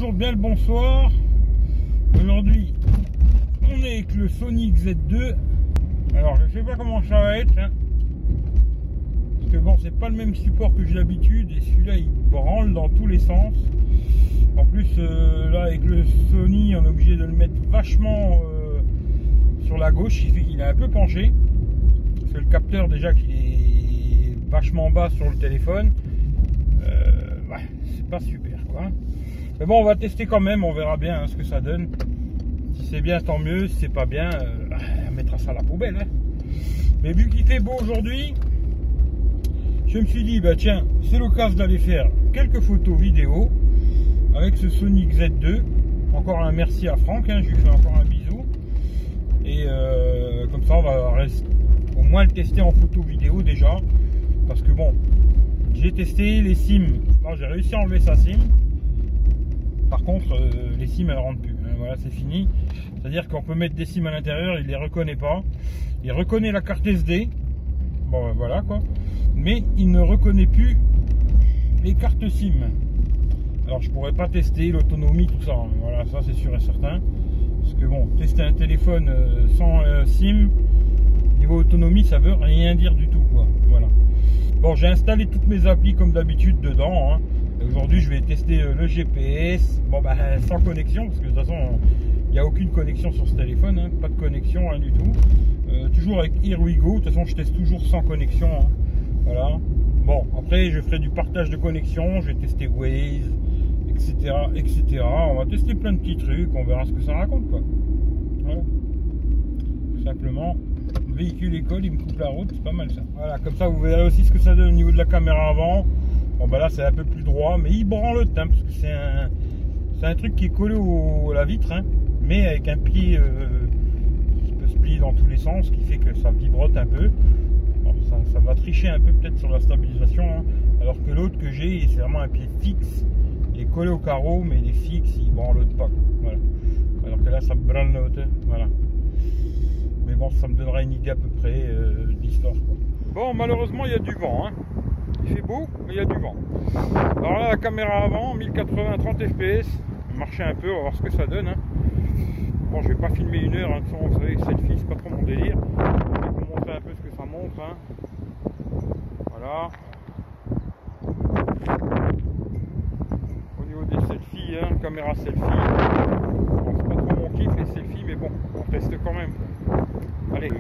toujours bien le bonsoir. Aujourd'hui, on est avec le Sony XZ2. Alors, je sais pas comment ça va être, hein, parce que bon, c'est pas le même support que j'ai l'habitude, et celui-là, il branle dans tous les sens. En plus, là, avec le Sony, on est obligé de le mettre vachement sur la gauche, il fait qu'il est un peu penché, parce que le capteur, déjà, qu'il est vachement bas sur le téléphone, ouais, c'est pas super, quoi. Mais bon, on va tester quand même, on verra bien hein, ce que ça donne. Si c'est bien, tant mieux. Si c'est pas bien, on mettra ça à la poubelle. Hein. Mais vu qu'il fait beau aujourd'hui, je me suis dit, bah tiens, c'est l'occasion d'aller faire quelques photos vidéo avec ce Sony XZ2. Encore un merci à Franck, hein, je lui fais encore un bisou. Et comme ça, on va au moins le tester en photo vidéo déjà. Parce que bon, j'ai testé les SIM. J'ai réussi à enlever sa SIM. Par contre, les SIM elles rentrent plus. Voilà, c'est fini. C'est-à-dire qu'on peut mettre des SIM à l'intérieur, il les reconnaît pas. Il reconnaît la carte SD. Bon, voilà quoi. Mais il ne reconnaît plus les cartes SIM. Alors, je pourrais pas tester l'autonomie, tout ça. Hein. Voilà, ça c'est sûr et certain. Parce que bon, tester un téléphone sans SIM, niveau autonomie, ça veut rien dire du tout, quoi. Voilà. Bon, j'ai installé toutes mes applis comme d'habitude dedans. Hein. Aujourd'hui, je vais tester le GPS. Bon, bah, sans connexion, parce que de toute façon, il n'y a aucune connexion sur ce téléphone. Hein. Pas de connexion, rien du tout. Toujours avec Here We Go. De toute façon, je teste toujours sans connexion. Hein. Voilà. Bon, après, je ferai du partage de connexion. Je vais tester Waze, etc., etc. On va tester plein de petits trucs. On verra ce que ça raconte, quoi. Voilà. Tout simplement. Véhicule école, il me coupe la route. C'est pas mal, ça. Voilà, comme ça, vous verrez aussi ce que ça donne au niveau de la caméra avant. Bon bah là c'est un peu plus droit, mais il branle le teint parce que c'est un truc qui est collé à la vitre, hein, mais avec un pied qui peut se plier dans tous les sens, ce qui fait que ça vibrote un peu. Bon, ça va tricher un peu peut-être sur la stabilisation, hein, alors que l'autre que j'ai c'est vraiment un pied fixe, il est collé au carreau, mais il est fixe, il branle pas. Voilà. Alors que là ça branle l'autre, voilà. Mais bon, ça me donnera une idée à peu près de l'histoire. Bon, malheureusement il y a du vent. Hein. Il fait beau, mais il y a du vent. Alors là, la caméra avant, 1080 30 fps, marcher un peu, on va voir ce que ça donne. Hein. Bon, je vais pas filmer une heure, hein. Vous savez, selfie, c'est pas trop mon délire. Je vais vous montrer un peu ce que ça montre. Hein. Voilà. Au niveau des selfies, hein, caméra selfie. Bon, c'est pas trop mon kiff les selfies, mais bon, on teste quand même. Allez,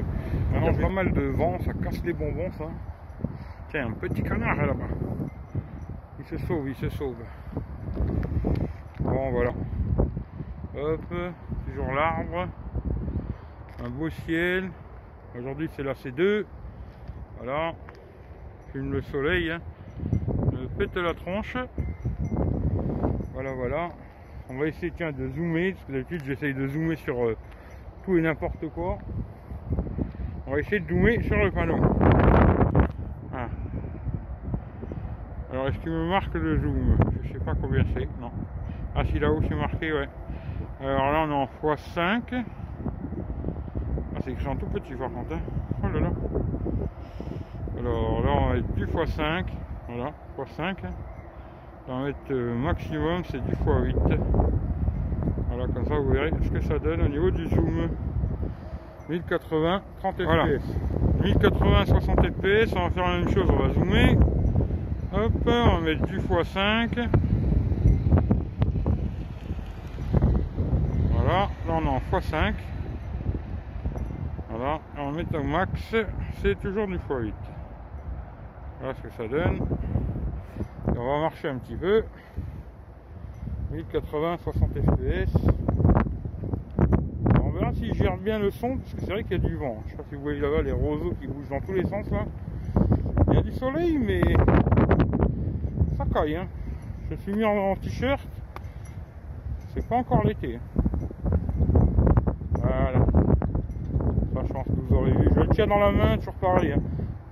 maintenant j'ai pas mal de vent, ça casse les bonbons, ça. Tiens, un petit canard là-bas. Il se sauve, il se sauve. Bon, voilà. Hop, toujours l'arbre. Un beau ciel. Aujourd'hui, c'est la C2. Voilà. Fume le soleil. Hein. Me pète la tronche. Voilà, voilà. On va essayer, tiens, de zoomer. Parce que d'habitude, j'essaye de zoomer sur tout et n'importe quoi. On va essayer de zoomer sur le panneau. Alors est-ce qu'il me marque le zoom? Je sais pas combien c'est, non. Ah si, là-haut c'est marqué, ouais. Alors là on est en x5. Ah c'est écrit en tout petit par contre, hein. Oh là là. Alors là on va être du x5. Voilà, x5. Là on va être maximum, c'est du x8. Voilà, comme ça vous verrez ce que ça donne au niveau du zoom. 1080 30 fps. Voilà. 1080 60 fps, on va faire la même chose, on va zoomer. Hop, on va mettre du x5. Voilà, là on est en x5. Voilà, et on va mettre au max, c'est toujours du x8. Voilà ce que ça donne. Et on va marcher un petit peu. 1080 60 fps. On verra si je gère bien le son, parce que c'est vrai qu'il y a du vent. Je sais pas si vous voyez là-bas les roseaux qui bougent dans tous les sens là. Il y a du soleil, mais ça caille. Hein. Je me suis mis en t-shirt. C'est pas encore l'été. Voilà. Ça, je pense que vous aurez vu. Je le tiens dans la main, toujours pareil. Hein.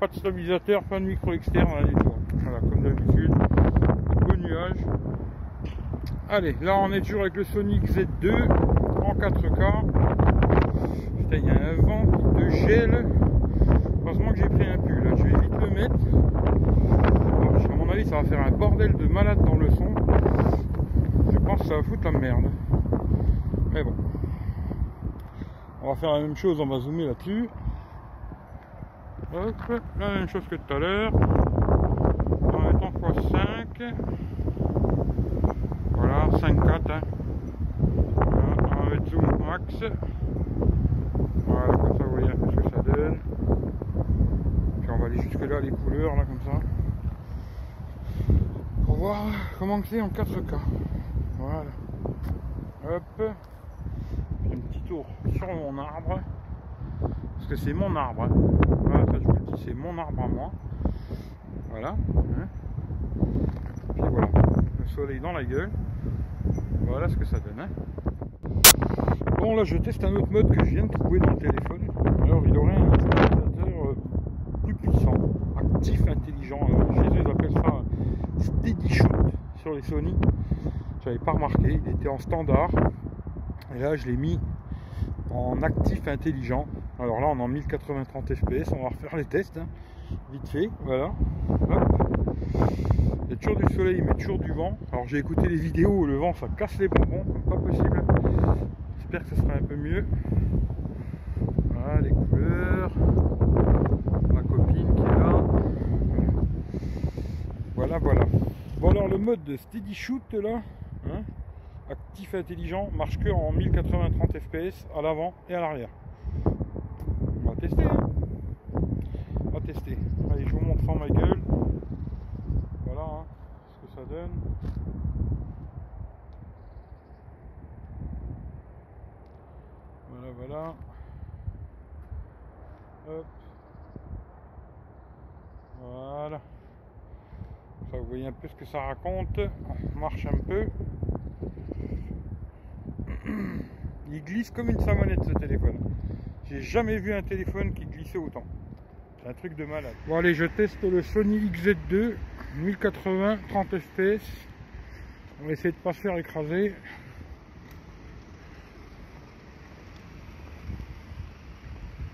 Pas de stabilisateur, pas de micro externe, rien du tout. Voilà, comme d'habitude. Beau nuage. Allez, là on est toujours avec le Sony XZ2 en 4K. Putain, il y a un vent de gel. Heureusement que j'ai pris un pull. Je vais vite le mettre. Alors, à mon avis, ça va faire un bordel de malade dans le son. Je pense que ça va foutre la merde. Mais bon. On va faire la même chose, on va zoomer là-dessus. Hop, la même chose que tout à l'heure. En mettant x5. Voilà, 5,4. Hein. Voilà, on va mettre zoom max. Voilà, comme ça vous voyez un peu ce que ça donne. Puis on va aller jusque là, les couleurs, là, comme ça. Pour voir comment c'est en 4K. Voilà. Hop. Puis un petit tour sur mon arbre. Parce que c'est mon arbre. Hein. Voilà, ça je vous le dis, c'est mon arbre à moi. Voilà. Hein. Puis voilà. Le soleil dans la gueule. Voilà ce que ça donne. Hein. Bon, là je teste un autre mode que je viens de trouver dans le téléphone. Alors il aurait un stabilisateur plus puissant, actif intelligent. Alors, chez eux ils appellent ça Steady Shoot sur les Sony. J'avais pas remarqué, il était en standard. Et là je l'ai mis en actif intelligent. Alors là on est en 1080-30 fps, on va refaire les tests. Hein. Vite fait, voilà. Hop. Il y a toujours du soleil mais toujours du vent. Alors j'ai écouté les vidéos où le vent ça casse les bonbons, comme pas possible. J'espère que ce sera un peu mieux. Voilà les couleurs. Ma copine qui est là. Voilà, voilà. Bon alors le mode de Steady Shoot là, hein, actif intelligent, marche que en 1080-30 fps à l'avant et à l'arrière. On va tester. Hein. On va tester. Allez, je vous montre sans ma gueule. Voilà hein, ce que ça donne. Voilà, voilà. Hop. Voilà. Ça, vous voyez un peu ce que ça raconte. On marche un peu. Il glisse comme une savonnette ce téléphone. J'ai jamais vu un téléphone qui glissait autant. C'est un truc de malade. Bon allez, je teste le Sony XZ2 1080 30 fps. On va essayer de pas se faire écraser.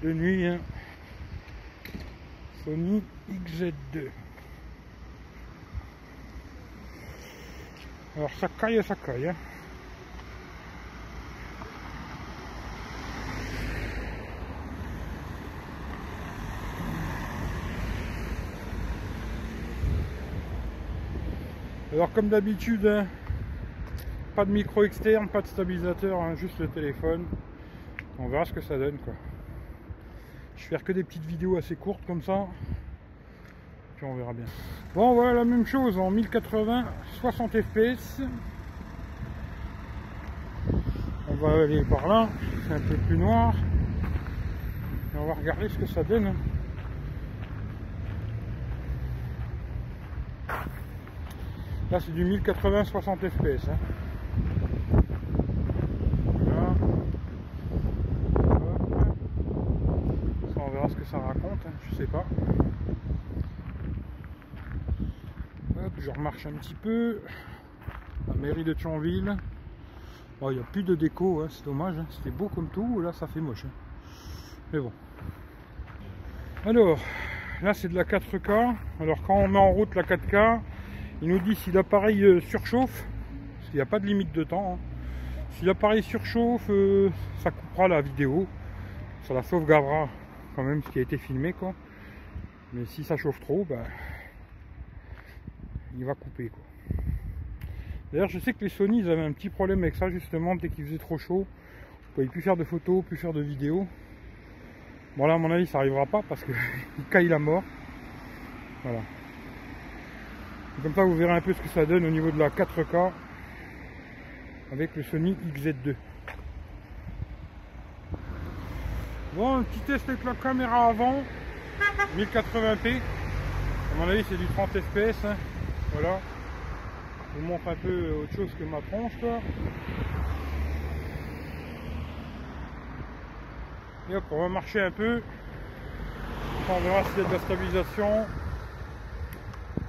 De nuit, hein. Sony XZ2. Alors ça caille. Hein. Alors comme d'habitude, hein, pas de micro externe, pas de stabilisateur, hein, juste le téléphone. On verra ce que ça donne quoi. Je vais faire que des petites vidéos assez courtes comme ça. Puis on verra bien. Bon voilà la même chose en 1080 60 fps. On va aller par là, c'est un peu plus noir. Et on va regarder ce que ça donne. Là c'est du 1080 60 fps. Hein. Voilà. Ça, on verra ce que ça raconte, hein. Je sais pas. Hop, je remarche un petit peu. La mairie de Thionville. Bon, il n'y a plus de déco, hein, c'est dommage. Hein. C'était beau comme tout, là ça fait moche. Hein. Mais bon. Alors, là c'est de la 4K. Alors quand on met en route la 4K, il nous dit si l'appareil surchauffe, parce qu'il n'y a pas de limite de temps. Hein. Si l'appareil surchauffe, ça coupera la vidéo. Ça la sauvegardera quand même ce qui a été filmé, quoi. Mais si ça chauffe trop, bah, il va couper, quoi. D'ailleurs, je sais que les Sony, ils avaient un petit problème avec ça, justement, dès qu'il faisait trop chaud. Vous pouvez plus faire de photos, plus faire de vidéos. Bon, là, à mon avis, ça n'arrivera pas parce qu'il caille la mort. Voilà. Et comme ça, vous verrez un peu ce que ça donne au niveau de la 4K avec le Sony XZ2. Bon, un petit test avec la caméra avant, 1080p. À mon avis, c'est du 30 fps. Hein. Voilà. Je vous montre un peu autre chose que ma tronche, quoi. Et hop, on va marcher un peu. On verra s'il y a de la stabilisation.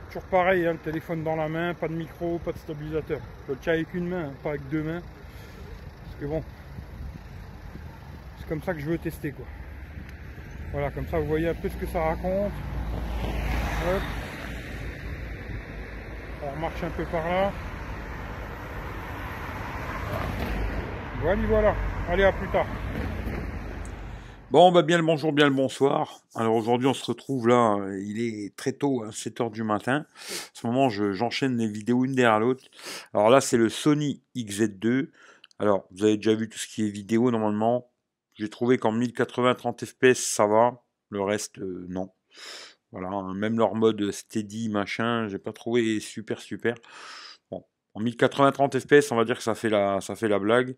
Toujours pareil, hein, le téléphone dans la main, pas de micro, pas de stabilisateur. Je le tiens avec une main, hein, pas avec deux mains. Parce que bon, c'est comme ça que je veux tester, quoi. Voilà, comme ça vous voyez un peu ce que ça raconte. Hop. On remarche un peu par là. Voilà, voilà. Allez, à plus tard. Bon, bah bien le bonjour, bien le bonsoir. Alors aujourd'hui, on se retrouve là, il est très tôt, hein, 7 heures du matin. En ce moment, j'enchaîne les vidéos une derrière l'autre. Alors là, c'est le Sony XZ2. Alors, vous avez déjà vu tout ce qui est vidéo normalement. J'ai trouvé qu'en 1080 30 fps, ça va. Le reste, non. Voilà, hein, même leur mode steady, machin, j'ai pas trouvé super. Bon, en 1080 30 fps, on va dire que ça fait la blague.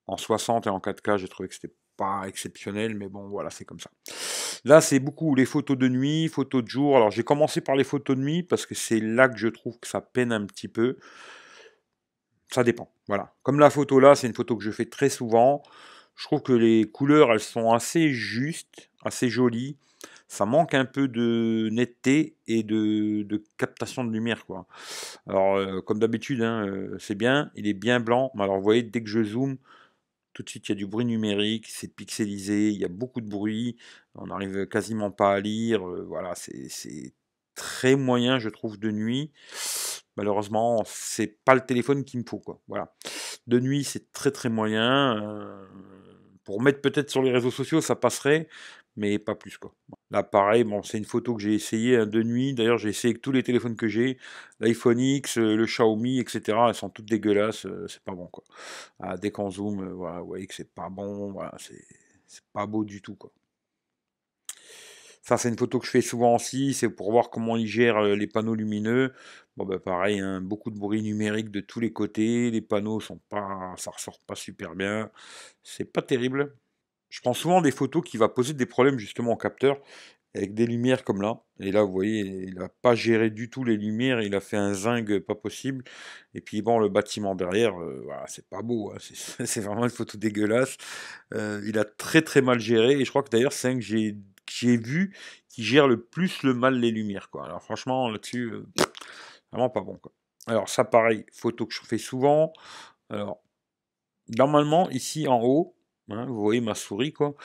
En 60 et en 4K, j'ai trouvé que c'était pas exceptionnel, mais bon, voilà, c'est comme ça. Là, c'est beaucoup les photos de nuit, photos de jour. Alors, j'ai commencé par les photos de nuit parce que c'est là que je trouve que ça peine un petit peu. Ça dépend, voilà. Comme la photo là, c'est une photo que je fais très souvent. Je trouve que les couleurs, elles sont assez justes, assez jolies. Ça manque un peu de netteté et de captation de lumière, quoi. Alors, comme d'habitude, hein, c'est bien, il est bien blanc. Mais alors, vous voyez, dès que je zoome, tout de suite, il y a du bruit numérique, c'est pixelisé, il y a beaucoup de bruit, on n'arrive quasiment pas à lire. Voilà, c'est très moyen, je trouve, de nuit. Malheureusement, c'est pas le téléphone qu'il me faut, quoi. Voilà. De nuit, c'est très moyen. Pour mettre peut-être sur les réseaux sociaux, ça passerait, mais pas plus, quoi. Là, pareil, bon, c'est une photo que j'ai essayé hein, de nuit. D'ailleurs, j'ai essayé avec tous les téléphones que j'ai, l'iPhone X, le Xiaomi, etc. Elles sont toutes dégueulasses, c'est pas bon, quoi. Ah, dès qu'on zoome, voilà, vous voyez que c'est pas bon, voilà, c'est pas beau du tout, quoi. Ça, c'est une photo que je fais souvent aussi, c'est pour voir comment ils gèrent les panneaux lumineux. Bon, bah pareil, hein, beaucoup de bruit numérique de tous les côtés, les panneaux sont pas, ça ressort pas super bien, c'est pas terrible. Je prends souvent des photos qui va poser des problèmes justement au capteur, avec des lumières comme là. Et là, vous voyez, il n'a pas géré du tout les lumières, il a fait un zinc pas possible. Et puis bon, le bâtiment derrière, voilà, c'est pas beau, hein, c'est vraiment une photo dégueulasse. Il a très mal géré, et je crois que d'ailleurs c'est un que j'ai vu qui gère le plus le mal les lumières, quoi. Alors franchement, là-dessus, vraiment pas bon, quoi. Alors ça, pareil, photo que je fais souvent. Alors, normalement, ici en haut, hein, vous voyez ma souris, quoi,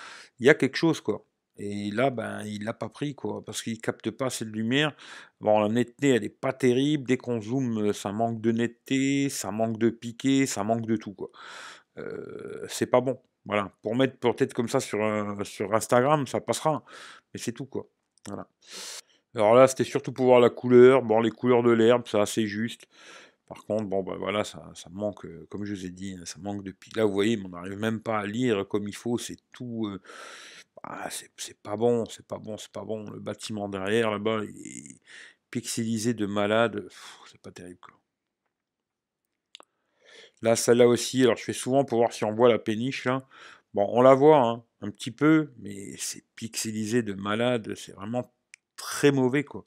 il y a quelque chose, quoi. Et là, ben, il l'a pas pris, quoi, parce qu'il capte pas cette lumière. Bon, la netteté, elle est pas terrible. Dès qu'on zoome, ça manque de netteté, ça manque de piqué, ça manque de tout, quoi. C'est pas bon. Voilà. Pour mettre peut-être comme ça sur Instagram, ça passera. Mais c'est tout, quoi. Voilà. Alors là, c'était surtout pour voir la couleur. Bon, les couleurs de l'herbe, c'est assez juste. Par contre, bon, bah voilà, ça manque, comme je vous ai dit, hein, ça manque de pique. Là, vous voyez, on n'arrive même pas à lire comme il faut, c'est tout. C'est pas bon, c'est pas bon. Le bâtiment derrière, là-bas, il est pixelisé de malade. C'est pas terrible, quoi. Là, celle-là aussi, alors je fais souvent pour voir si on voit la péniche, là. Bon, on la voit, hein, un petit peu, mais c'est pixelisé de malade, c'est vraiment très mauvais, quoi.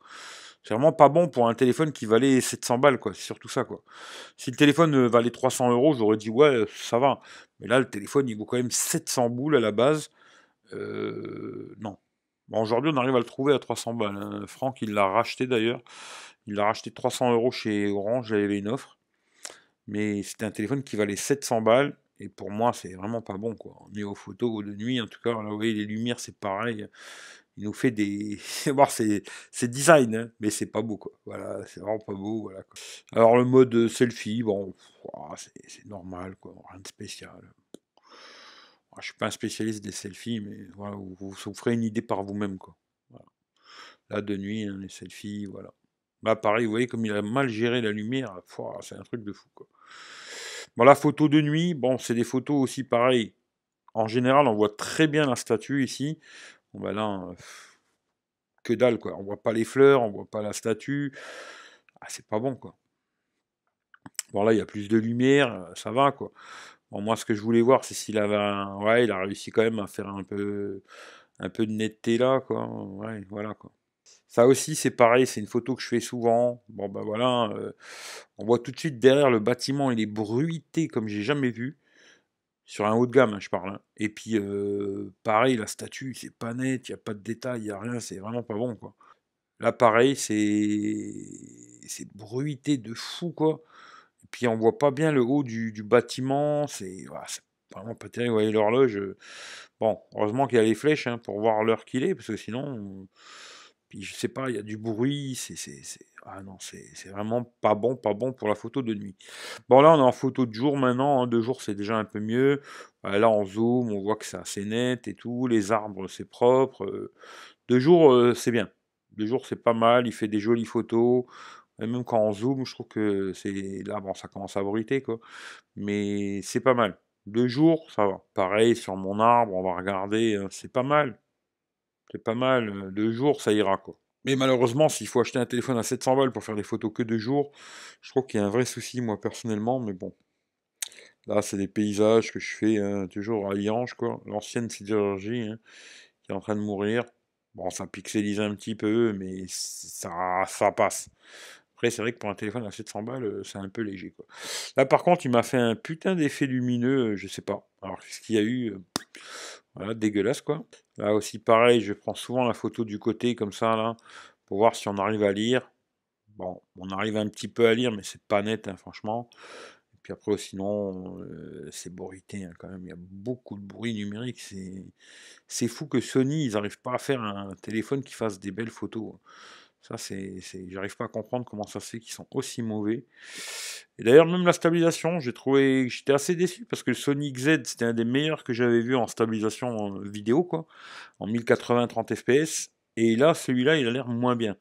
C'est vraiment pas bon pour un téléphone qui valait 700 balles, quoi. C'est surtout ça, quoi. Si le téléphone valait 300 euros, j'aurais dit ouais, ça va. Mais là, le téléphone, il vaut quand même 700 boules à la base. Non. Bon, aujourd'hui, on arrive à le trouver à 300 balles, hein. Franck, il l'a racheté d'ailleurs. Il l'a racheté 300 euros chez Orange, j'avais une offre. Mais c'était un téléphone qui valait 700 balles. Et pour moi, c'est vraiment pas bon, quoi. Niveau photo de nuit, en tout cas, là, vous voyez, les lumières, c'est pareil. Il nous fait des. Bon, c'est design, hein, mais c'est pas beau, quoi. Voilà, c'est vraiment pas beau, voilà, quoi. Alors, le mode selfie, bon, c'est normal, quoi. Rien de spécial. Je suis pas un spécialiste des selfies, mais voilà, vous ferez une idée par vous-même, quoi. Voilà. Là, de nuit, hein, les selfies, voilà. Bah, pareil, vous voyez, comme il a mal géré la lumière, c'est un truc de fou, quoi. Bon, la photo de nuit, bon, c'est des photos aussi pareil. En général, on voit très bien la statue ici. Bon, bah là, que dalle, quoi. On voit pas les fleurs, on voit pas la statue. Ah, c'est pas bon, quoi. Bon, là, il y a plus de lumière, ça va, quoi. Bon, moi, ce que je voulais voir, c'est s'il avait ouais, il a réussi quand même à faire un peu de netteté là, quoi. Ouais, voilà, quoi. Ça aussi, c'est pareil, c'est une photo que je fais souvent. Bon, bah voilà, on voit tout de suite derrière le bâtiment, il est bruité comme j'ai jamais vu. Sur un haut de gamme, hein, je parle, hein. Et puis, pareil, la statue, c'est pas net, il y a pas de détails, il y a rien, c'est vraiment pas bon, quoi. Là, pareil, c'est bruité de fou, quoi. Et puis, on voit pas bien le haut du bâtiment, c'est vraiment pas terrible. Vous voyez l'horloge, bon, heureusement qu'il y a les flèches, hein, pour voir l'heure qu'il est, parce que sinon, Puis je sais pas, il y a du bruit, ah non, c'est vraiment pas bon pour la photo de nuit. Bon là, on est en photo de jour maintenant, hein. De jour, c'est déjà un peu mieux. Là, on zoom, on voit que c'est assez net et tout. Les arbres, c'est propre. De jour, c'est bien. De jour, c'est pas mal. Il fait des jolies photos. Et même quand on zoom, je trouve que c'est là, bon, ça commence à bruiter, quoi. Mais c'est pas mal. De jour, ça va. Pareil, sur mon arbre, on va regarder, c'est pas mal. C'est pas mal. De jour, ça ira, quoi. Mais malheureusement, s'il faut acheter un téléphone à 700 balles pour faire des photos que de jour, je trouve qu'il y a un vrai souci, moi, personnellement. Mais bon, là, c'est des paysages que je fais, hein, toujours à Liange, quoi. L'ancienne sidérurgie, hein, qui est en train de mourir. Bon, ça pixelise un petit peu, mais ça passe. Après, c'est vrai que pour un téléphone à 700 balles, c'est un peu léger, quoi. Là, par contre, il m'a fait un putain d'effet lumineux, je sais pas. Alors, qu'est-ce qu'il y a eu? Voilà, dégueulasse, quoi. Là aussi, pareil, je prends souvent la photo du côté, comme ça, là, pour voir si on arrive à lire. Bon, on arrive un petit peu à lire, mais c'est pas net, hein, franchement. Et puis après, sinon, c'est bruité, hein, quand même. Il y a beaucoup de bruit numérique. C'est fou que Sony, ils n'arrivent pas à faire un téléphone qui fasse des belles photos. Ça, j'arrive pas à comprendre comment ça se fait qu'ils sont aussi mauvais. Et d'ailleurs, même la stabilisation, j'étais assez déçu parce que le Sony XZ, c'était un des meilleurs que j'avais vu en stabilisation vidéo, quoi, en 1080 30 fps. Et là, celui-là, il a l'air moins bien.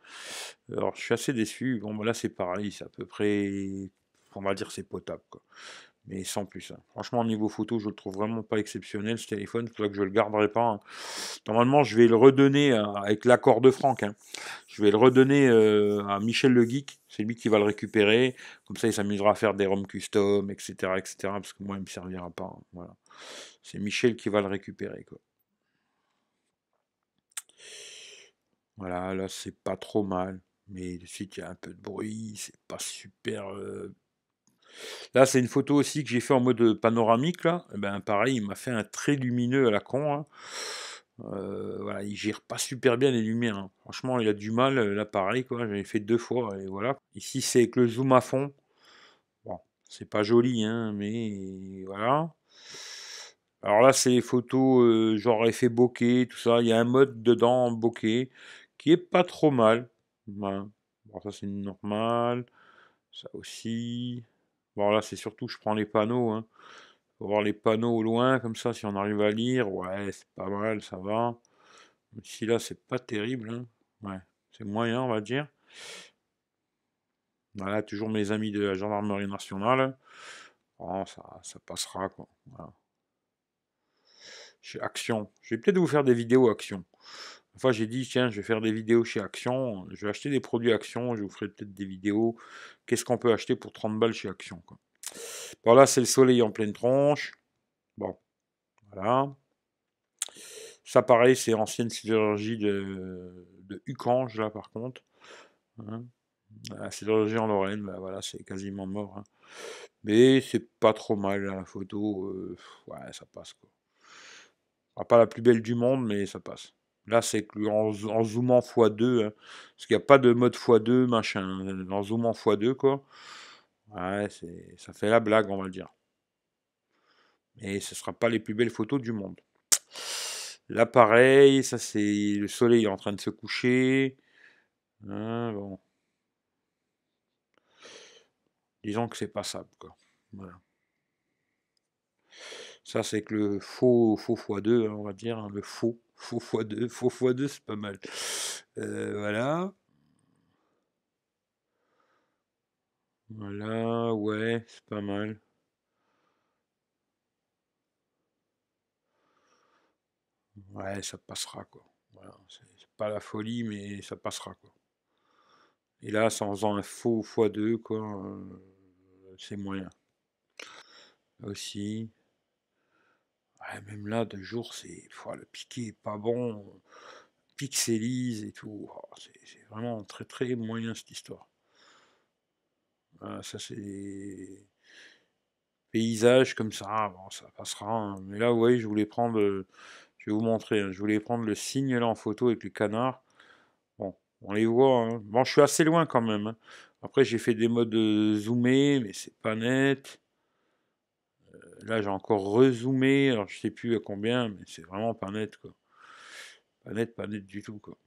Alors, je suis assez déçu. Bon, bah là, c'est pareil, c'est à peu près, on va dire, c'est potable, quoi. Mais sans plus, hein. Franchement, au niveau photo, je le trouve vraiment pas exceptionnel, ce téléphone. C'est pour ça que je le garderai pas, hein. Normalement, je vais le redonner avec l'accord de Franck, hein. Je vais le redonner à Michel le Geek. C'est lui qui va le récupérer. Comme ça, il s'amusera à faire des ROM custom, etc., etc. Parce que moi, il me servira pas, hein. Voilà. C'est Michel qui va le récupérer, quoi. Voilà, là, c'est pas trop mal. Mais suite, il y a un peu de bruit. C'est pas super. Là, c'est une photo aussi que j'ai fait en mode panoramique, là. Eh ben, pareil, il m'a fait un trait lumineux à la con, hein. Voilà, il gère pas super bien les lumières, hein. Franchement, il a du mal, là, pareil, quoi. J'avais fait 2 fois, et voilà. Ici, c'est avec le zoom à fond. Bon, c'est pas joli, hein, mais voilà. Alors là, c'est les photos, genre effet bokeh, tout ça. Il y a un mode dedans, bokeh, qui est pas trop mal. Voilà. Bon, ça, c'est normal. Ça aussi. Bon, là, c'est surtout, je prends les panneaux, hein. Faut voir les panneaux au loin, comme ça, si on arrive à lire. Ouais, c'est pas mal, ça va. Ici, là, c'est pas terrible, hein. Ouais, c'est moyen, on va dire. Voilà, toujours mes amis de la gendarmerie nationale. Oh, ça passera, quoi. Voilà. Chez Action. Je vais peut-être vous faire des vidéos Action. Une fois, j'ai dit, tiens, je vais faire des vidéos chez Action. Je vais acheter des produits Action. Je vous ferai peut-être des vidéos. Qu'est-ce qu'on peut acheter pour 30 balles chez Action, quoi. Bon, là, c'est le soleil en pleine tronche. Bon, voilà. Ça, pareil, c'est ancienne sidérurgie de Ucange, là, par contre. Hein. La sidérurgie en Lorraine, bah, voilà, c'est quasiment mort, hein. Mais c'est pas trop mal, la photo. Ouais, ça passe, quoi. Ah, pas la plus belle du monde, mais ça passe. Là, c'est en zoomant x2, hein, parce qu'il n'y a pas de mode x2, machin, hein. En zoomant x2, quoi. Ouais, ça fait la blague, on va le dire. Mais ce ne sera pas les plus belles photos du monde. Là, pareil, ça c'est le soleil est en train de se coucher. Hein, bon. Disons que c'est passable, quoi. Voilà. Ça, c'est que le faux x2, hein, on va dire, hein, le faux x2. Faux x2, c'est pas mal. Voilà. Voilà, ouais, c'est pas mal. Ouais, ça passera, quoi. Voilà, c'est pas la folie, mais ça passera, quoi. Et là, c'est en faisant un faux x2, quoi, c'est moyen. Là aussi. Ouais, même là, de jour, le piqué est pas bon, pixelise et tout. Oh, c'est vraiment très très moyen cette histoire. Voilà, ça, c'est des paysages comme ça, bon, ça passera, hein. Mais là, ouais, je vais vous montrer, hein, je voulais prendre le cygne là en photo avec le canard. Bon, on les voit, hein. Bon, je suis assez loin quand même, hein. Après, j'ai fait des modes zoomés, mais c'est pas net. Là, j'ai encore rezoomé, alors je sais plus à combien, mais c'est vraiment pas net, quoi. Pas net du tout, quoi.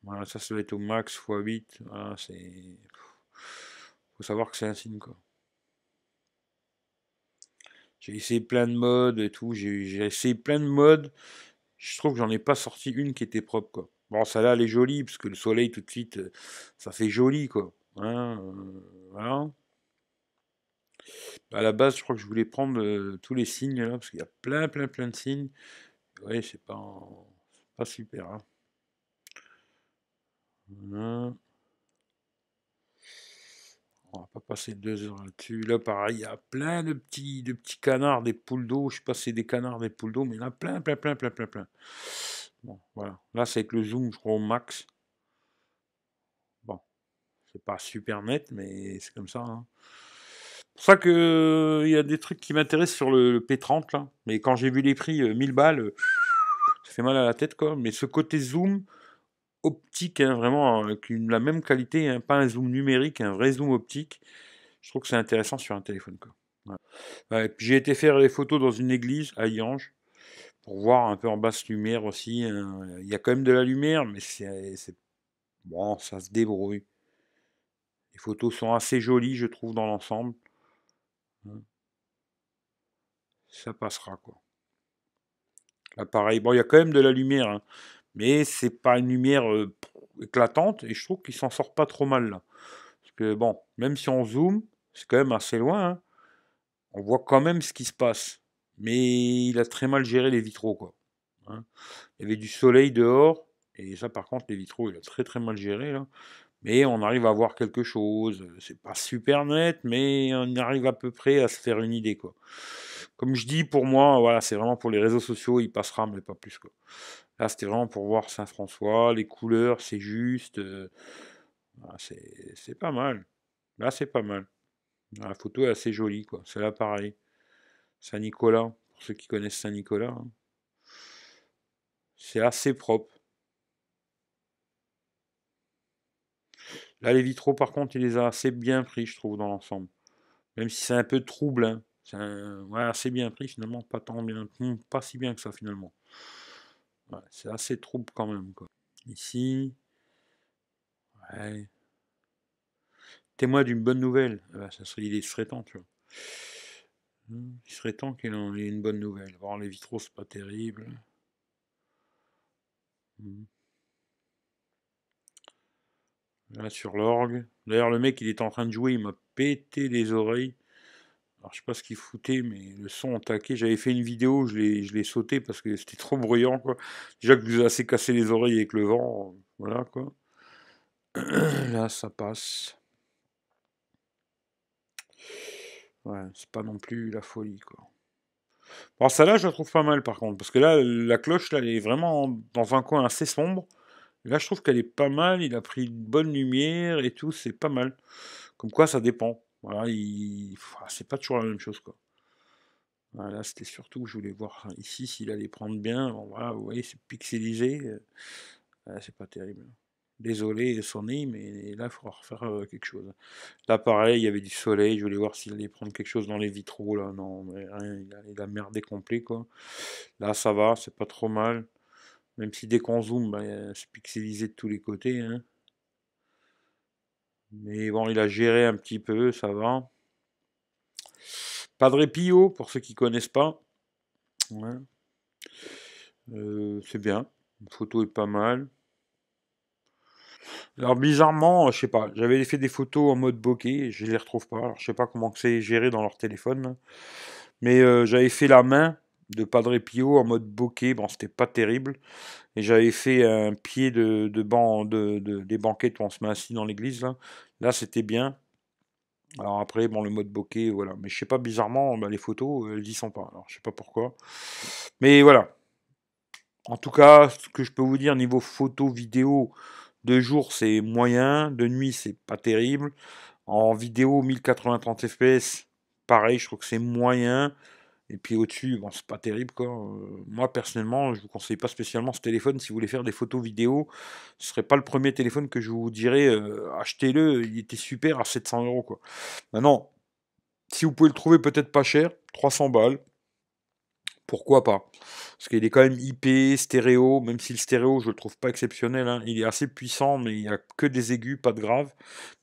Voilà, ça doit être au max x8. Voilà, faut savoir que c'est un signe, quoi. J'ai essayé plein de modes et tout. J'ai essayé plein de modes. Je trouve que j'en ai pas sorti une qui était propre, quoi. Bon, ça là, elle est jolie, parce que le soleil, tout de suite, ça fait joli, quoi. Hein, voilà. À la base, je crois que je voulais prendre tous les signes, là, parce qu'il y a plein de signes. Ouais, c'est pas super, hein. Voilà. On va pas passer 2 heures là-dessus. Là, pareil, il y a plein de petits canards, des poules d'eau. Je sais pas si c'est des canards, des poules d'eau, mais il y en a plein. Bon, voilà. Là, c'est avec le zoom, je crois, au max. Bon, c'est pas super net, mais c'est comme ça, hein. C'est pour ça que il y a des trucs qui m'intéressent sur le P30, là. Mais quand j'ai vu les prix, 1000 balles, ça fait mal à la tête, quoi. Mais ce côté zoom optique, hein, vraiment, avec la même qualité, hein, pas un zoom numérique, un vrai zoom optique, je trouve que c'est intéressant sur un téléphone, quoi. Ouais. Ouais, puis j'ai été faire les photos dans une église à Yange pour voir un peu en basse lumière aussi, hein. Il y a quand même de la lumière, mais bon, ça se débrouille. Les photos sont assez jolies, je trouve, dans l'ensemble. Ça passera, quoi. Là, pareil, bon, il y a quand même de la lumière, hein, mais c'est pas une lumière éclatante, et je trouve qu'il s'en sort pas trop mal là. Parce que bon, même si on zoome, c'est quand même assez loin, hein, on voit quand même ce qui se passe. Mais il a très mal géré les vitraux, quoi. Hein. Il y avait du soleil dehors, et ça, par contre, les vitraux, il a très mal géré là. Mais on arrive à voir quelque chose. C'est pas super net, mais on arrive à peu près à se faire une idée, quoi. Comme je dis, pour moi, voilà, c'est vraiment pour les réseaux sociaux, il passera, mais pas plus, quoi. Là, c'était vraiment pour voir Saint-François, les couleurs, c'est juste. Voilà, c'est pas mal. Là, c'est pas mal. La photo est assez jolie, quoi. C'est là pareil. Saint-Nicolas, pour ceux qui connaissent Saint-Nicolas, hein. C'est assez propre. Là, les vitraux, par contre, il les a assez bien pris, je trouve, dans l'ensemble. Même si c'est un peu trouble, hein. Ouais, assez bien pris, finalement. Pas tant bien. Pas si bien que ça, finalement. Ouais, c'est assez trouble quand même, quoi. Ici, ouais. Témoin d'une bonne nouvelle. Ah bah, il serait temps, tu vois. Il serait temps qu'il ait une bonne nouvelle. Voir les vitraux, c'est pas terrible. Hmm. Là, sur l'orgue. D'ailleurs, le mec, il était en train de jouer, il m'a pété les oreilles. Alors, je sais pas ce qu'il foutait, mais le son taqué. J'avais fait une vidéo, je l'ai sauté parce que c'était trop bruyant, quoi. Déjà que je vous ai assez cassé les oreilles avec le vent. Voilà, quoi. Là, ça passe. Ouais, c'est pas non plus la folie, quoi. Bon, celle-là, je la trouve pas mal, par contre. Parce que là, la cloche, là, elle est vraiment dans un coin assez sombre. Là, je trouve qu'elle est pas mal. Il a pris une bonne lumière et tout. C'est pas mal. Comme quoi, ça dépend. Voilà, c'est pas toujours la même chose, quoi. Voilà, c'était surtout que je voulais voir ici s'il allait prendre bien. Bon, voilà, vous voyez, c'est pixelisé. C'est pas terrible. Désolé, Sony, mais là, il faudra refaire quelque chose. Là, pareil, il y avait du soleil. Je voulais voir s'il allait prendre quelque chose dans les vitraux. Là, non, mais rien. Il a merdé complet, quoi. Là, ça va, c'est pas trop mal. Même si dès qu'on zoome, bah, c'est pixelisé de tous les côtés, hein. Mais bon, il a géré un petit peu, ça va. Padre Pio, pour ceux qui connaissent pas. Ouais. C'est bien. La photo est pas mal. Alors bizarrement, je sais pas, j'avais fait des photos en mode bokeh, je les retrouve pas. Alors je sais pas comment que c'est géré dans leur téléphone, là. Mais j'avais fait la main de Padre Pio en mode bokeh, bon c'était pas terrible. Et j'avais fait un pied de banc des banquettes où on se met assis dans l'église là. Là c'était bien. Alors après, bon le mode bokeh, voilà. Mais je sais pas, bizarrement, bah, les photos, elles y sont pas. Alors je sais pas pourquoi. Mais voilà. En tout cas, ce que je peux vous dire niveau photo, vidéo, de jour c'est moyen, de nuit c'est pas terrible. En vidéo 1080-30 fps, pareil, je trouve que c'est moyen. Et puis au-dessus, bon, c'est pas terrible quoi. Moi personnellement, je vous conseille pas spécialement ce téléphone si vous voulez faire des photos vidéo. Ce serait pas le premier téléphone que je vous dirais achetez-le, il était super à 700 euros quoi. Maintenant, si vous pouvez le trouver peut-être pas cher, 300 balles, Pourquoi pas? Parce qu'il est quand même IP, stéréo, même si le stéréo, je le trouve pas exceptionnel, hein. Il est assez puissant, mais il n'y a que des aigus, pas de graves.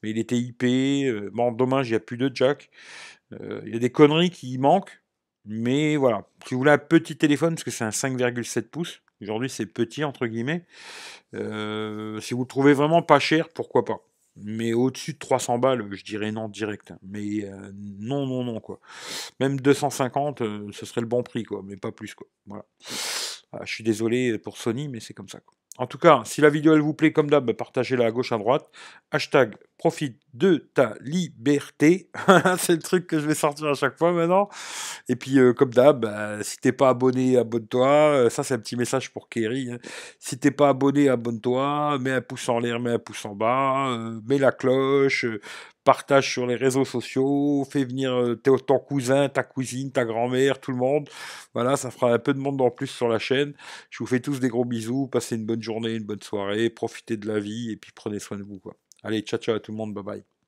Mais il était IP. Bon, dommage, il n'y a plus de jack. Il y a des conneries qui manquent. Mais voilà. Si vous voulez un petit téléphone, parce que c'est un 5,7 pouces. Aujourd'hui, c'est petit, entre guillemets. Si vous le trouvez vraiment pas cher, pourquoi pas. Mais au-dessus de 300 balles, je dirais non direct, hein. Mais non, non, non, quoi. Même 250, ce serait le bon prix, quoi. Mais pas plus, quoi. Voilà. Ah, je suis désolé pour Sony, mais c'est comme ça, quoi. En tout cas, si la vidéo elle vous plaît, comme d'hab, partagez-la à gauche, à droite. Hashtag profite de ta liberté. C'est le truc que je vais sortir à chaque fois maintenant. Et puis, comme d'hab, si t'es pas abonné, abonne-toi. Ça, c'est un petit message pour Kerry, hein. Si t'es pas abonné, abonne-toi. Mets un pouce en l'air, mets un pouce en bas. Mets la cloche. Partage sur les réseaux sociaux. Fais venir ton cousin, ta cousine, ta grand-mère, tout le monde. Voilà, ça fera un peu de monde en plus sur la chaîne. Je vous fais tous des gros bisous. Passez une bonne journée, une bonne soirée. Profitez de la vie et puis prenez soin de vous, quoi. Allez, ciao, ciao à tout le monde. Bye bye.